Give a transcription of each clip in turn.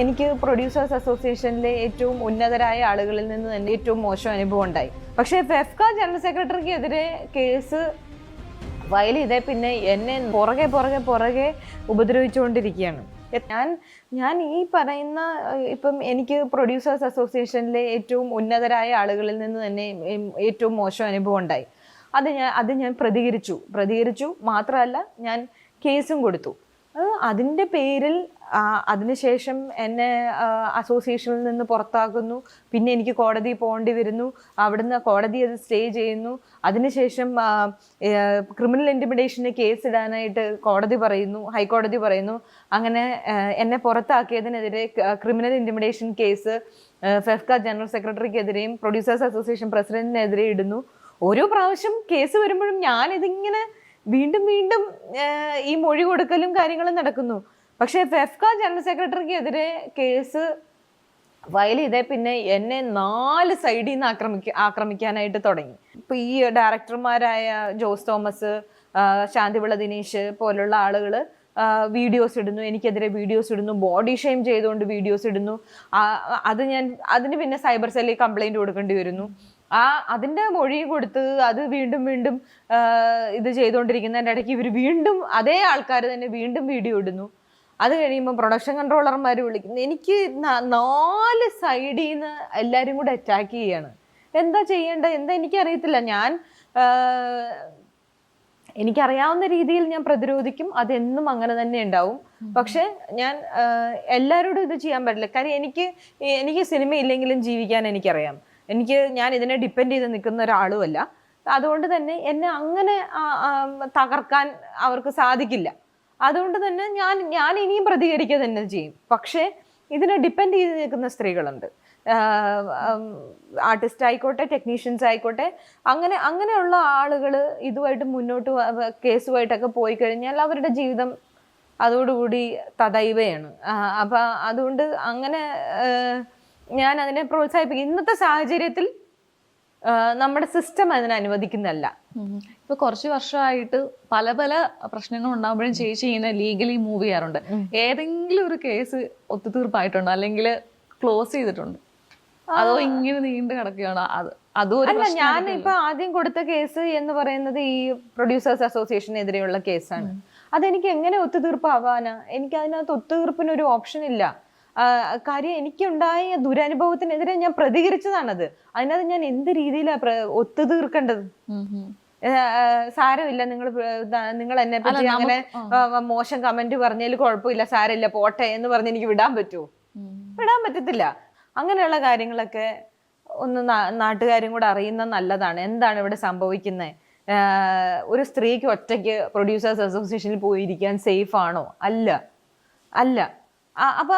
എനിക്ക് പ്രൊഡ്യൂസേഴ്സ് അസോസിയേഷനിലെ ഏറ്റവും ഉന്നതരായ ആളുകളിൽ നിന്ന് തന്നെ ഏറ്റവും മോശം അനുഭവം ഉണ്ടായി. പക്ഷേ ഫെഫ്ക ജനറൽ സെക്രട്ടറിക്കെതിരെ കേസ് ഫയൽ ചെയ്തേ പിന്നെ എന്നെ പുറകെ ഉപദ്രവിച്ചുകൊണ്ടിരിക്കുകയാണ്. ഞാൻ ഈ പറയുന്ന ഇപ്പം എനിക്ക് പ്രൊഡ്യൂസേഴ്സ് അസോസിയേഷനിലെ ഏറ്റവും ഉന്നതരായ ആളുകളിൽ നിന്ന് തന്നെ ഏറ്റവും മോശം അനുഭവം ഉണ്ടായി. അത് ഞാൻ പ്രതികരിച്ചു മാത്രമല്ല ഞാൻ കേസും കൊടുത്തു. അതിൻ്റെ പേരിൽ അതിനുശേഷം എന്നെ അസോസിയേഷനിൽ നിന്ന് പുറത്താക്കുന്നു. പിന്നെ എനിക്ക് കോടതി പോകേണ്ടി വരുന്നു. അവിടുന്ന് കോടതി അത് സ്റ്റേ ചെയ്യുന്നു. അതിനുശേഷം ക്രിമിനൽ ഇൻറ്റിമിഡേഷന് കേസ് ഇടാനായിട്ട് ഹൈക്കോടതി പറയുന്നു. അങ്ങനെ എന്നെ പുറത്താക്കിയതിനെതിരെ criminal intimidation case FEFKA general സെക്രട്ടറിക്കെതിരെയും പ്രൊഡ്യൂസേഴ്സ് അസോസിയേഷൻ പ്രസിഡന്റിനെതിരെ ഇടുന്നു. ഓരോ പ്രാവശ്യം കേസ് വരുമ്പോഴും ഞാനിതിങ്ങനെ വീണ്ടും ഈ മൊഴി കൊടുക്കലും കാര്യങ്ങളും നടക്കുന്നു. പക്ഷേ ഫെഫ്ക ജനറൽ സെക്രട്ടറിക്കെതിരെ കേസ് ഫയൽ ചെയ്തേ പിന്നെ എന്നെ 4 സൈഡിൽ നിന്ന് ആക്രമിക്കാനായിട്ട് തുടങ്ങി. ഇപ്പൊ ഈ ഡയറക്ടർമാരായ ജോസ് തോമസ്, ശാന്തിവിള ദിനേശ് പോലുള്ള ആളുകൾ വീഡിയോസ് ഇടുന്നു, എനിക്കെതിരെ വീഡിയോസ് ഇടുന്നു, ബോഡി ഷെയിം ചെയ്തുകൊണ്ട് വീഡിയോസ് ഇടുന്നു. അതിന് പിന്നെ സൈബർ സെല്ലിൽ കംപ്ലൈന്റ് കൊടുക്കേണ്ടി വരുന്നു. അതിൻ്റെ മൊഴി കൊടുത്ത് അത് വീണ്ടും ഇത് ചെയ്തുകൊണ്ടിരിക്കുന്നതിൻ്റെ ഇടയ്ക്ക് ഇവർ വീണ്ടും അതേ ആൾക്കാർ തന്നെ വീണ്ടും വീഡിയോ ഇടുന്നു. അത് കഴിയുമ്പോൾ പ്രൊഡക്ഷൻ കൺട്രോളർമാർ വിളിക്കുന്നു. എനിക്ക് 4 സൈഡിൽ നിന്ന് എല്ലാവരും കൂടെ അറ്റാക്ക് ചെയ്യാണ്. എന്താ ചെയ്യേണ്ടത് എന്താ എനിക്കറിയത്തില്ല. എനിക്കറിയാവുന്ന രീതിയിൽ ഞാൻ പ്രതിരോധിക്കും. അതെന്നും അങ്ങനെ തന്നെ ഉണ്ടാവും. പക്ഷെ ഞാൻ എല്ലാവരോടും ഇത് ചെയ്യാൻ പറ്റില്ല. കാര്യം എനിക്ക് സിനിമ ഇല്ലെങ്കിലും ജീവിക്കാൻ എനിക്കറിയാം. ഞാൻ ഇതിനെ ഡിപ്പെൻഡ് ചെയ്ത് നിൽക്കുന്ന ഒരാളുമല്ല. അതുകൊണ്ട് തന്നെ എന്നെ അങ്ങനെ തകർക്കാൻ അവർക്ക് സാധിക്കില്ല. അതുകൊണ്ട് തന്നെ ഞാൻ ഇനിയും പ്രതികരിക്കുക തന്നെ ചെയ്യും. പക്ഷേ ഇതിനെ ഡിപ്പെൻഡ് ചെയ്ത് നിൽക്കുന്ന സ്ത്രീകളുണ്ട്. ആർട്ടിസ്റ്റ് ആയിക്കോട്ടെ, ടെക്നീഷ്യൻസ് ആയിക്കോട്ടെ, അങ്ങനെയുള്ള ആളുകൾ ഇതുമായിട്ട് മുന്നോട്ട് കേസുമായിട്ടൊക്കെ പോയി കഴിഞ്ഞാൽ അവരുടെ ജീവിതം അതോടുകൂടി തദൈവയാണ്. അപ്പം അതുകൊണ്ട് അങ്ങനെ ഞാൻ അതിനെ പ്രോത്സാഹിപ്പിക്കും. ഇന്നത്തെ സാഹചര്യത്തിൽ നമ്മുടെ സിസ്റ്റം അതിനെ അനുവദിക്കുന്നതല്ല. ഇപ്പൊ കുറച്ച് വർഷമായിട്ട് പല പ്രശ്നങ്ങൾ ഉണ്ടാകുമ്പോഴും ചേച്ചി ഇങ്ങനെ ലീഗലി മൂവ് ചെയ്യാറുണ്ട്. ഏതെങ്കിലും ഒരു കേസ് ഒത്തുതീർപ്പായിട്ടുണ്ടോ, അല്ലെങ്കിൽ ക്ലോസ് ചെയ്തിട്ടുണ്ടോ, അതോ ഇങ്ങനെ നീണ്ടു കിടക്കുകയാണോ? അല്ല, ഞാൻ ഇപ്പൊ ആദ്യം കൊടുത്ത കേസ് എന്ന് പറയുന്നത് ഈ പ്രൊഡ്യൂസേഴ്സ് അസോസിയേഷനെതിരെയുള്ള കേസാണ്. അതെനിക്ക് എങ്ങനെ ഒത്തുതീർപ്പാവാനാ? എനിക്ക് അതിനകത്ത് ഒത്തുതീർപ്പിനൊരു ഓപ്ഷൻ ഇല്ല. കാര്യം എനിക്കുണ്ടായ ദുരനുഭവത്തിനെതിരെ ഞാൻ പ്രതികരിച്ചതാണത്. അതിനകത്ത് ഞാൻ എന്ത് രീതിയിലാണ് ഒത്തുതീർക്കേണ്ടത്? സാരമില്ല, നിങ്ങൾ എന്നെ പറ്റി അങ്ങനെ മോശം കമന്റ് പറഞ്ഞതിൽ കുഴപ്പമില്ല, സാരമില്ല, പോട്ടെ എന്ന് പറഞ്ഞ് എനിക്ക് വിടാൻ പറ്റുമോ? വിടാൻ പറ്റത്തില്ല. അങ്ങനെയുള്ള കാര്യങ്ങളൊക്കെ ഒന്ന് നാട്ടുകാരും കൂടെ അറിയുന്നത് നല്ലതാണ്. എന്താണ് ഇവിടെ സംഭവിക്കുന്നത്? ഒരു സ്ത്രീക്ക് ഒറ്റയ്ക്ക് പ്രൊഡ്യൂസേഴ്സ് അസോസിയേഷനിൽ പോയിരിക്കാൻ സേഫ് ആണോ? അല്ല. അപ്പൊ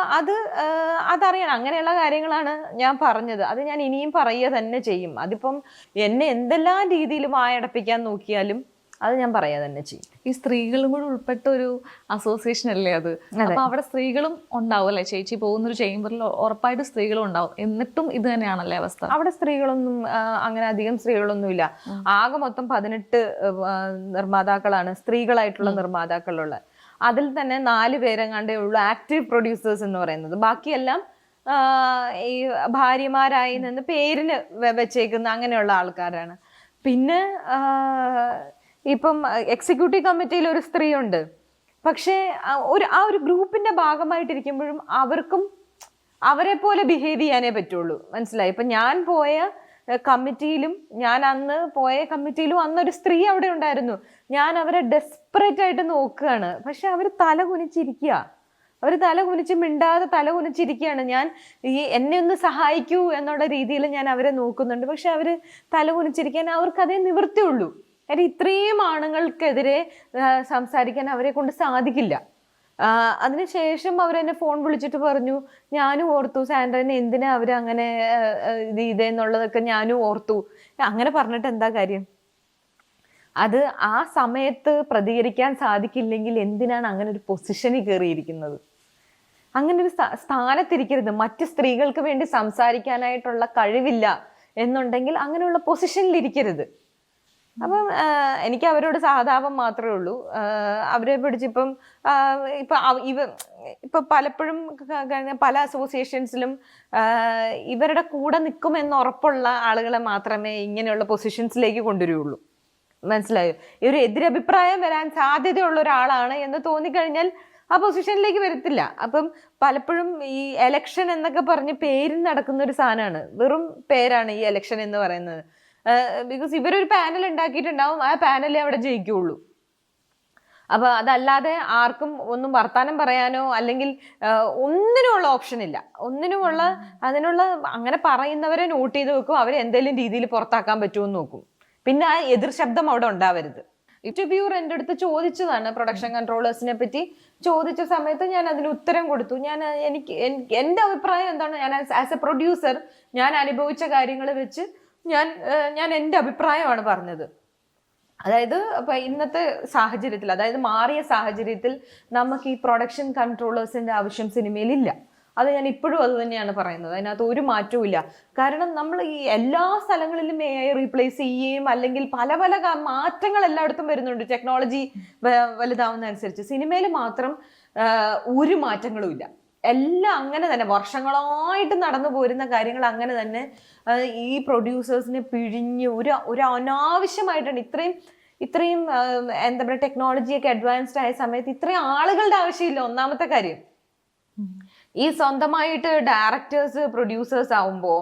അതറിയണം. അങ്ങനെയുള്ള കാര്യങ്ങളാണ് ഞാൻ പറഞ്ഞത്. അത് ഞാൻ ഇനിയും പറയുക തന്നെ ചെയ്യും. അതിപ്പം എന്നെ എന്തെല്ലാം രീതിയിൽ വായടപ്പിക്കാൻ നോക്കിയാലും അത് ഞാൻ പറയുക തന്നെ ചെയ്യും. ഈ സ്ത്രീകളും കൂടെ ഉൾപ്പെട്ട ഒരു അസോസിയേഷൻ അല്ലേ അത്? അപ്പൊ അവിടെ സ്ത്രീകളും ഉണ്ടാവും അല്ലെ? ചേച്ചി പോകുന്നൊരു ചേംബറിൽ ഉറപ്പായിട്ട് സ്ത്രീകളും ഉണ്ടാവും. എന്നിട്ടും ഇത് തന്നെയാണല്ലേ അവസ്ഥ? അവിടെ സ്ത്രീകളൊന്നും അങ്ങനെ അധികം സ്ത്രീകളൊന്നുമില്ല. ആകെ മൊത്തം 18 നിർമ്മാതാക്കളാണ്, സ്ത്രീകളായിട്ടുള്ള നിർമ്മാതാക്കളുള്ള. അതിൽ തന്നെ 4 പേരെങ്ങാണ്ടേ ഉള്ളൂ ആക്റ്റീവ് പ്രൊഡ്യൂസേഴ്സ് എന്ന് പറയുന്നത്. ബാക്കിയെല്ലാം ഈ ഭാര്യമാരായി നിന്ന് പേരിന് വെച്ചേക്കുന്ന അങ്ങനെയുള്ള ആൾക്കാരാണ്. പിന്നെ ഇപ്പം എക്സിക്യൂട്ടീവ് കമ്മിറ്റിയിൽ ഒരു സ്ത്രീ ഉണ്ട്. പക്ഷേ ആ ഒരു ഗ്രൂപ്പിന്റെ ഭാഗമായിട്ടിരിക്കുമ്പോഴും അവർക്കും അവരെ പോലെ ബിഹേവ് ചെയ്യാനേ പറ്റുള്ളൂ. മനസ്സിലായി? ഇപ്പൊ ഞാൻ അന്ന് പോയ കമ്മിറ്റിയിലും അന്നൊരു സ്ത്രീ അവിടെ ഉണ്ടായിരുന്നു. ഞാൻ അവരെ ഡെസ്പറേറ്റ് ആയിട്ട് നോക്കുകയാണ്. പക്ഷെ അവർ തല കുനിച്ച് മിണ്ടാതെ തല കുനിച്ചിരിക്കുകയാണ്. ഞാൻ എന്നെ ഒന്ന് സഹായിക്കൂ എന്നുള്ള രീതിയിൽ ഞാൻ അവരെ നോക്കുന്നുണ്ട്. പക്ഷെ അവര് തല കുനിച്ചിരിക്കാൻ അവർക്ക് അതേ നിവൃത്തിയുള്ളൂ. കാര്യം ഇത്രയും ആണുങ്ങൾക്കെതിരെ സംസാരിക്കാൻ അവരെ കൊണ്ട് സാധിക്കില്ല. അതിനുശേഷം അവരെന്നെ ഫോൺ വിളിച്ചിട്ട് പറഞ്ഞു, ഞാനും ഓർത്തു സാൻഡ്രനെ എന്തിനാ അവരങ്ങനെ ഇതെന്നുള്ളതൊക്കെ ഞാനും ഓർത്തു. അങ്ങനെ പറഞ്ഞിട്ട് എന്താ കാര്യം? അത് ആ സമയത്ത് പ്രതികരിക്കാൻ സാധിക്കില്ലെങ്കിൽ എന്തിനാണ് അങ്ങനെ ഒരു പൊസിഷനിൽ കയറിയിരിക്കുന്നത്? അങ്ങനെ ഒരു സ്ഥാനത്തിരിക്കരുത്. മറ്റ് സ്ത്രീകൾക്ക് വേണ്ടി സംസാരിക്കാനായിട്ടുള്ള കഴിവില്ല എന്നുണ്ടെങ്കിൽ അങ്ങനെയുള്ള പൊസിഷനിൽ ഇരിക്കരുത്. അപ്പം എനിക്ക് അവരോട് സഹതാപം മാത്രമേ ഉള്ളൂ. അവരെ പിടിച്ചിപ്പം ഇപ്പൊ പലപ്പോഴും പല അസോസിയേഷൻസിലും ഇവരുടെ കൂടെ നിൽക്കുമെന്ന് ഉറപ്പുള്ള ആളുകളെ മാത്രമേ ഇങ്ങനെയുള്ള പൊസിഷൻസിലേക്ക് കൊണ്ടുവരികയുള്ളൂ. മനസ്സിലായോ? ഈ ഒരു എതിരഭിപ്രായം വരാൻ സാധ്യതയുള്ള ഒരാളാണ് എന്ന് തോന്നിക്കഴിഞ്ഞാൽ ആ പൊസിഷനിലേക്ക് വരത്തില്ല. അപ്പം പലപ്പോഴും ഈ എലക്ഷൻ എന്നൊക്കെ പറഞ്ഞ് പേരിൽ നടക്കുന്ന ഒരു സാധനമാണ്, വെറും പേരാണ് ഈ എലക്ഷൻ എന്ന് പറയുന്നത്. ബിക്കോസ് ഇവരൊരു പാനൽ ഉണ്ടാക്കിയിട്ടുണ്ടാവും, ആ പാനലേ അവിടെ ജയിക്കുള്ളൂ. അപ്പൊ അതല്ലാതെ ആർക്കും ഒന്നും വർത്താനം പറയാനോ അല്ലെങ്കിൽ ഒന്നിനുമുള്ള ഓപ്ഷൻ ഇല്ല. ഒന്നിനുമുള്ള അതിനുള്ള അങ്ങനെ പറയുന്നവരെ നോട്ട് ചെയ്ത് വെക്കും, അവരെ എന്തെങ്കിലും രീതിയിൽ പുറത്താക്കാൻ പറ്റുമെന്ന് നോക്കും. പിന്നെ ആ എതിർ ശബ്ദം അവിടെ ഉണ്ടാവരുത്. ഇന്റർവ്യൂർ എൻ്റെ അടുത്ത് ചോദിച്ചതാണ് പ്രൊഡക്ഷൻ കൺട്രോളേഴ്സിനെ പറ്റി. ചോദിച്ച സമയത്ത് ഞാൻ അതിന് ഉത്തരം കൊടുത്തു. എൻ്റെ അഭിപ്രായം എന്താണ്, ഞാൻ ആസ് എ പ്രൊഡ്യൂസർ ഞാൻ അനുഭവിച്ച കാര്യങ്ങൾ വെച്ച് ഞാൻ എൻ്റെ അഭിപ്രായമാണ് പറഞ്ഞത്. അതായത് ഇപ്പൊ ഇന്നത്തെ സാഹചര്യത്തിൽ, അതായത് മാറിയ സാഹചര്യത്തിൽ നമുക്ക് ഈ പ്രൊഡക്ഷൻ കൺട്രോളേഴ്സിന്റെ ആവശ്യം സിനിമയിലില്ല. അത് ഞാൻ ഇപ്പോഴും അത് തന്നെയാണ് പറയുന്നത്. അതിനകത്ത് ഒരു മാറ്റവും ഇല്ല. കാരണം നമ്മൾ ഈ എല്ലാ സ്ഥലങ്ങളിലും AI റീപ്ലേസ് ചെയ്യുകയും അല്ലെങ്കിൽ പല പല മാറ്റങ്ങൾ എല്ലായിടത്തും വരുന്നുണ്ട്. ടെക്നോളജി വലുതാവുന്ന അനുസരിച്ച് സിനിമയിൽ മാത്രം ഒരു മാറ്റങ്ങളും ഇല്ല. എല്ലാം അങ്ങനെ തന്നെ വർഷങ്ങളായിട്ട് നടന്നു പോരുന്ന കാര്യങ്ങൾ അങ്ങനെ തന്നെ ഈ പ്രൊഡ്യൂസേഴ്സിനെ പിഴിഞ്ഞ് ഒരു അനാവശ്യമായിട്ടാണ് ഇത്രയും എന്താ പറയുക, ടെക്നോളജിയൊക്കെ അഡ്വാൻസ്ഡ് ആയ സമയത്ത് ഇത്രയും ആളുകളുടെ ആവശ്യമില്ല. ഒന്നാമത്തെ കാര്യം, ഈ സ്വന്തമായിട്ട് ഡയറക്ടേഴ്സ് പ്രൊഡ്യൂസേഴ്സ് ആവുമ്പോൾ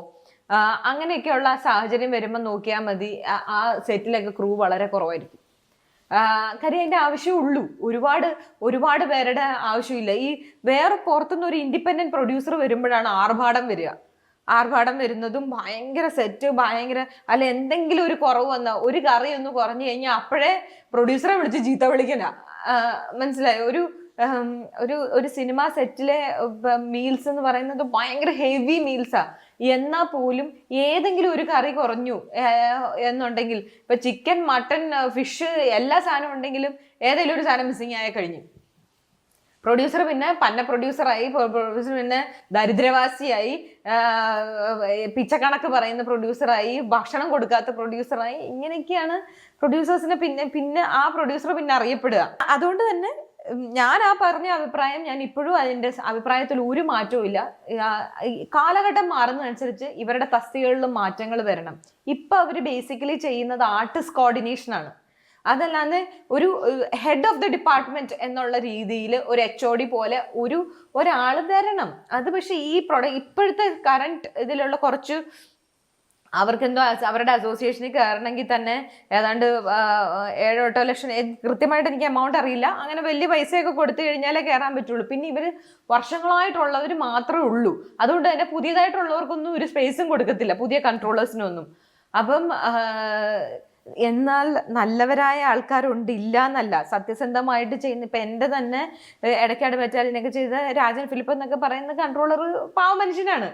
അങ്ങനെയൊക്കെയുള്ള സാഹചര്യം വരുമ്പോൾ നോക്കിയാൽ മതി, ആ സെറ്റിലൊക്കെ ക്രൂ വളരെ കുറവായിരിക്കും. കാര്യം അതിൻ്റെ ആവശ്യമുള്ളൂ. ഒരുപാട് പേരുടെ ആവശ്യമില്ല. ഈ വേറെ പുറത്തുനിന്ന് ഒരു ഇൻഡിപെൻഡന്റ് പ്രൊഡ്യൂസർ വരുമ്പോഴാണ് ആർഭാടം വരിക. ആർഭാടം വരുന്നതും ഭയങ്കര സെറ്റ്, ഭയങ്കര അല്ല എന്തെങ്കിലും ഒരു കുറവ് വന്നാൽ, ഒരു കറി ഒന്ന് കുറഞ്ഞു കഴിഞ്ഞാൽ അപ്പോഴേ പ്രൊഡ്യൂസറെ വിളിച്ച് ചീത്ത വിളിക്കല. മനസ്സിലായോ? ഒരു സിനിമ സെറ്റിലെ മീൽസ് എന്ന് പറയുന്നത് ഭയങ്കര ഹെവി മീൽസാ. എന്നാൽ പോലും ഏതെങ്കിലും ഒരു കറി കുറഞ്ഞു എന്നുണ്ടെങ്കിൽ, ഇപ്പൊ ചിക്കൻ, മട്ടൺ, ഫിഷ് എല്ലാ സാധനവും ഉണ്ടെങ്കിലും ഏതെങ്കിലും ഒരു സാധനം മിസ്സിങ് ആയ കഴിഞ്ഞു. പ്രൊഡ്യൂസർ പിന്നെ പന്ന പ്രൊഡ്യൂസറായി, പ്രൊഡ്യൂസർ പിന്നെ ദരിദ്രവാസിയായി, പിച്ചക്കണക്ക് പറയുന്ന പ്രൊഡ്യൂസറായി, ഭക്ഷണം കൊടുക്കാത്ത പ്രൊഡ്യൂസറായി. ഇങ്ങനെയൊക്കെയാണ് പ്രൊഡ്യൂസേഴ്സിനെ പിന്നെ ആ പ്രൊഡ്യൂസർ പിന്നെ അറിയപ്പെടുക. അതുകൊണ്ട് തന്നെ ഞാൻ ആ പറഞ്ഞ അഭിപ്രായം, ഞാൻ ഇപ്പോഴും അതിൻ്റെ അഭിപ്രായത്തിൽ ഒരു മാറ്റവും ഇല്ല. കാലഘട്ടം മാറുന്നതനുസരിച്ച് ഇവരുടെ തസ്തികകളിലും മാറ്റങ്ങൾ വരണം. ഇപ്പൊ അവർ ബേസിക്കലി ചെയ്യുന്നത് ആർട്ടിസ്റ്റ് കോർഡിനേഷൻ ആണ്. അതല്ലാതെ ഒരു ഹെഡ് ഓഫ് ദി ഡിപ്പാർട്ട്മെന്റ് എന്നുള്ള രീതിയിൽ ഒരു HOD പോലെ ഒരാൾ വരണം. അത് പക്ഷെ ഈ ഇപ്പോഴത്തെ കറണ്ട് ഇതിലുള്ള കുറച്ച് അവർക്കെന്തോ അവരുടെ അസോസിയേഷനിൽ കയറണമെങ്കിൽ തന്നെ ഏതാണ്ട് 7-8 ലക്ഷം, കൃത്യമായിട്ട് എനിക്ക് എമൗണ്ട് അറിയില്ല, അങ്ങനെ വലിയ പൈസയൊക്കെ കൊടുത്തു കഴിഞ്ഞാലേ കയറാൻ പറ്റുള്ളൂ. പിന്നെ ഇവർ വർഷങ്ങളായിട്ടുള്ളവർ മാത്രമേ ഉള്ളൂ. അതുകൊണ്ട് തന്നെ പുതിയതായിട്ടുള്ളവർക്കൊന്നും ഒരു സ്പേസും കൊടുക്കത്തില്ല, പുതിയ കൺട്രോളേഴ്സിനൊന്നും. അപ്പം എന്നാൽ നല്ലവരായ ആൾക്കാരുണ്ട്, ഇല്ല എന്നല്ല, സത്യസന്ധമായിട്ട് ചെയ്യുന്ന. ഇപ്പൊ എൻ്റെ തന്നെ ഇടയ്ക്കാട് മെറ്റാലിനൊക്കെ ചെയ്ത രാജൻ ഫിലിപ്പ് എന്നൊക്കെ പറയുന്ന കൺട്രോളർ പാവ മനുഷ്യനാണ്.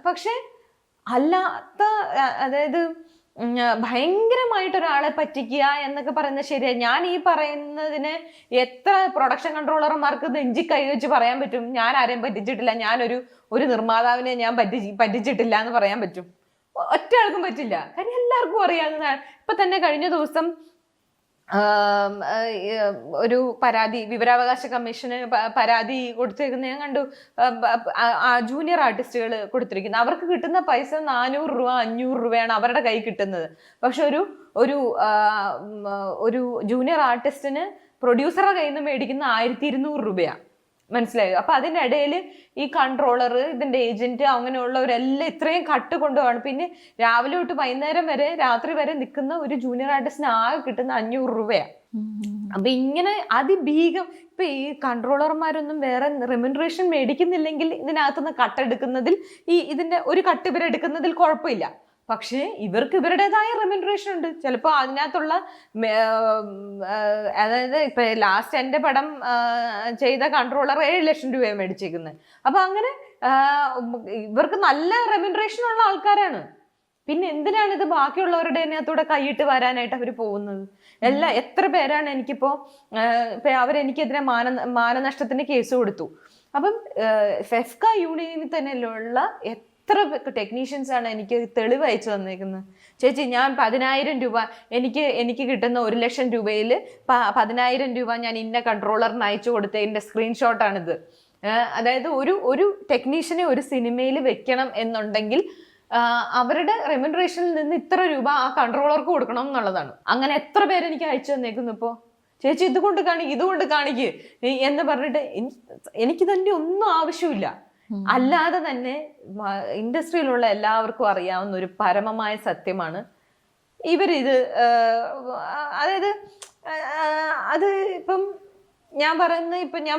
പക്ഷെ അല്ലാത്ത, അതായത് ഭയങ്കരമായിട്ടൊരാളെ പറ്റിക്കുക എന്നൊക്കെ പറയുന്നത് ശരിയാ. ഞാൻ ഈ പറയുന്നതിന് എത്ര പ്രൊഡക്ഷൻ കൺട്രോളർമാർക്ക് നെഞ്ചി കൈ വെച്ച് പറയാൻ പറ്റും ഞാൻ ആരെയും പറ്റിച്ചിട്ടില്ല, ഒരു നിർമ്മാതാവിനെ ഞാൻ പറ്റിച്ചിട്ടില്ല എന്ന് പറയാൻ പറ്റും? ഒറ്റ ആൾക്കും പറ്റില്ല. കാര്യം എല്ലാവർക്കും അറിയാവുന്നതാണ്. ഇപ്പൊ തന്നെ കഴിഞ്ഞ ദിവസം ഒരു പരാതി, വിവരാവകാശ കമ്മീഷന് പരാതി കൊടുത്തിരിക്കുന്ന ഞാൻ കണ്ടു. ജൂനിയർ ആർട്ടിസ്റ്റുകൾ കൊടുത്തിരിക്കുന്നത്, അവർക്ക് കിട്ടുന്ന പൈസ 400 രൂപ 500 രൂപയാണ് അവരുടെ കൈ കിട്ടുന്നത്. പക്ഷെ ഒരു ജൂനിയർ ആർട്ടിസ്റ്റിന് പ്രൊഡ്യൂസറുടെ കയ്യിൽ നിന്ന് മേടിക്കുന്ന 1200 രൂപയാണ്. മനസ്സിലായോ? അപ്പൊ അതിൻ്റെ ഇടയിൽ ഈ കൺട്രോളർ, ഇതിന്റെ ഏജന്റ്, അങ്ങനെയുള്ളവരെല്ലാം ഇത്രയും കട്ട് കൊണ്ടുപോകണം. പിന്നെ രാവിലെ തൊട്ട് വൈകുന്നേരം വരെ, രാത്രി വരെ നിൽക്കുന്ന ഒരു ജൂനിയർ ആർട്ടിസ്റ്റിന് ആകെ കിട്ടുന്ന 500 രൂപയാണ്. അപ്പൊ ഇങ്ങനെ അതിഭീകം. ഇപ്പൊ ഈ കൺട്രോളർമാരൊന്നും വേറെ റെമ്യൂണറേഷൻ മേടിക്കുന്നില്ലെങ്കിൽ ഇതിനകത്തുനിന്ന് കട്ടെടുക്കുന്നതിൽ, ഇതിന്റെ ഒരു കട്ട് ഇവരെടുക്കുന്നതിൽ കുഴപ്പമില്ല. പക്ഷേ ഇവർക്ക് ഇവരുടേതായ റെമ്യൂണറേഷൻ ഉണ്ട്. ചിലപ്പോൾ അതിനകത്തുള്ള, അതായത് ഇപ്പൊ ലാസ്റ്റ് എൻ്റെ പടം ചെയ്ത കൺട്രോളർ 7 ലക്ഷം രൂപയാണ് മേടിച്ചേക്കുന്നത്. അപ്പൊ അങ്ങനെ ഇവർക്ക് നല്ല റെമ്യൂണറേഷൻ ഉള്ള ആൾക്കാരാണ്. പിന്നെ എന്തിനാണ് ഇത് ബാക്കിയുള്ളവരുടെ അതിനകത്തൂടെ കൈയിട്ട് വരാനായിട്ട് അവർ പോകുന്നത്? എത്ര പേരാണ് എനിക്കിപ്പോ അവരെനിക്കെതിരെ മാനനഷ്ടത്തിന് കേസ് കൊടുത്തു. അപ്പം ഫെഫ്ക യൂണിയനിൽ തന്നെയുള്ള എത്ര ടെക്നീഷ്യൻസ് ആണ് എനിക്ക് തെളിവ് അയച്ചു തന്നേക്കുന്നത്. ചേച്ചി ഞാൻ 10,000 രൂപ എനിക്ക് കിട്ടുന്ന 1,00,000 രൂപയിൽ 10,000 രൂപ ഞാൻ ഇന്ന കൺട്രോളറിന് അയച്ചു കൊടുത്തതിന്റെ സ്ക്രീൻഷോട്ടാണിത്. അതായത് ഒരു ടെക്നീഷ്യനെ ഒരു സിനിമയിൽ വെക്കണം എന്നുണ്ടെങ്കിൽ അവരുടെ റെമ്യൂണറേഷനിൽ നിന്ന് ഇത്ര രൂപ ആ കൺട്രോളർക്ക് കൊടുക്കണം എന്നുള്ളതാണ്. അങ്ങനെ എത്ര പേര് എനിക്ക് അയച്ചു തന്നേക്കുന്നു. ഇപ്പോൾ ചേച്ചി ഇതുകൊണ്ട് കാണിക്ക് എന്ന് പറഞ്ഞിട്ട് എനിക്ക് തന്നെ ഒന്നും ആവശ്യമില്ല. അല്ലാതെ തന്നെ ഇൻഡസ്ട്രിയിലുള്ള എല്ലാവർക്കും അറിയാവുന്ന ഒരു പരമമായ സത്യമാണ് ഇവരിത് അതായത് അത് ഇപ്പം ഞാൻ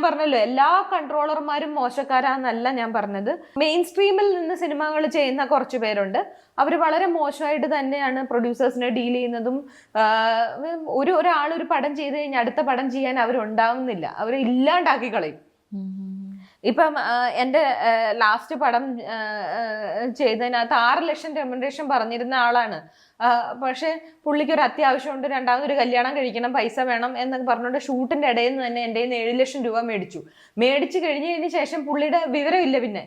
പറഞ്ഞല്ലോ എല്ലാ കൺട്രോളർമാരും മോശക്കാരാന്നല്ല ഞാൻ പറഞ്ഞത്. മെയിൻ സ്ട്രീമിൽ നിന്ന് സിനിമകൾ ചെയ്യുന്ന കുറച്ച് പേരുണ്ട്. അവർ വളരെ മോശമായിട്ട് തന്നെയാണ് പ്രൊഡ്യൂസേഴ്സിനെ ഡീൽ ചെയ്യുന്നതും. ഒരാൾ ഒരു പടം ചെയ്ത് കഴിഞ്ഞാൽ അടുത്ത പടം ചെയ്യാൻ അവരുണ്ടാവുന്നില്ല, അവർ ഇല്ലാണ്ടാക്കി കളയും. ഇപ്പം എൻ്റെ ലാസ്റ്റ് പടം ചെയ്തതിനകത്ത് 6 ലക്ഷം റെമ്യൂണറേഷൻ പറഞ്ഞിരുന്ന ആളാണ്. പക്ഷെ പുള്ളിക്ക് ഒരു അത്യാവശ്യമുണ്ട്, രണ്ടാമതൊരു കല്യാണം കഴിക്കണം, പൈസ വേണം എന്നൊക്കെ പറഞ്ഞുകൊണ്ട് ഷൂട്ടിന്റെ ഇടയിൽ നിന്ന് തന്നെ എൻ്റെ 7 ലക്ഷം രൂപ മേടിച്ചു കഴിഞ്ഞതിന് ശേഷം പുള്ളിയുടെ വിവരമില്ല.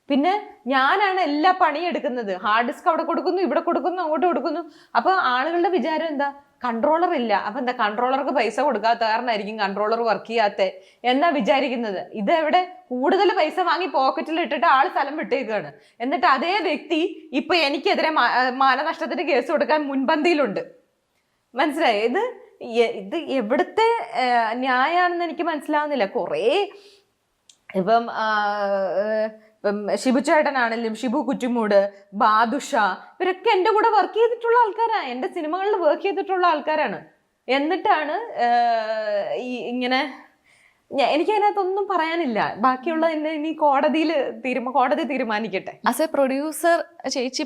പിന്നെ ഞാനാണ് എല്ലാ പണിയെടുക്കുന്നത്. ഹാർഡ് ഡിസ്ക് അവിടെ കൊടുക്കുന്നു, ഇവിടെ കൊടുക്കുന്നു, അങ്ങോട്ട് കൊടുക്കുന്നു. അപ്പൊ ആളുകളുടെ വിചാരം എന്താ, കൺട്രോളർ ഇല്ല, അപ്പൊ എന്താ കൺട്രോളർക്ക് പൈസ കൊടുക്കാത്ത കാരണമായിരിക്കും കൺട്രോളർ വർക്ക് ചെയ്യാത്ത എന്നാ വിചാരിക്കുന്നത്. ഇതെവിടെ കൂടുതൽ പൈസ വാങ്ങി പോക്കറ്റിൽ ഇട്ടിട്ട് ആൾ സ്ഥലം വിട്ടേക്കാണ്. എന്നിട്ട് അതേ വ്യക്തി ഇപ്പൊ എനിക്കെതിരെ മാനനഷ്ടത്തിന് കേസ് കൊടുക്കാൻ മുൻപന്തിയിലുണ്ട്. മനസ്സിലായി? ഇത് എവിടുത്തെ ന്യായാണെന്ന് എനിക്ക് മനസ്സിലാവുന്നില്ല. കുറേ ഇപ്പം ഷിബു ചേട്ടനാണെങ്കിലും, ഷിബു കുറ്റിമൂട്, ബാദുഷ, ഇവരൊക്കെ എൻ്റെ കൂടെ വർക്ക് ചെയ്തിട്ടുള്ള ആൾക്കാരാണ്, എൻ്റെ സിനിമകളിൽ വർക്ക് ചെയ്തിട്ടുള്ള ആൾക്കാരാണ്. എന്നിട്ടാണ് ഇങ്ങനെ എനിക്കതിനകത്തൊന്നും പറയാനില്ല. ബാക്കിയുള്ള ഇനി കോടതി തീരുമാനിക്കട്ടെ. ആസ് എ പ്രൊഡ്യൂസർ ചേച്ചി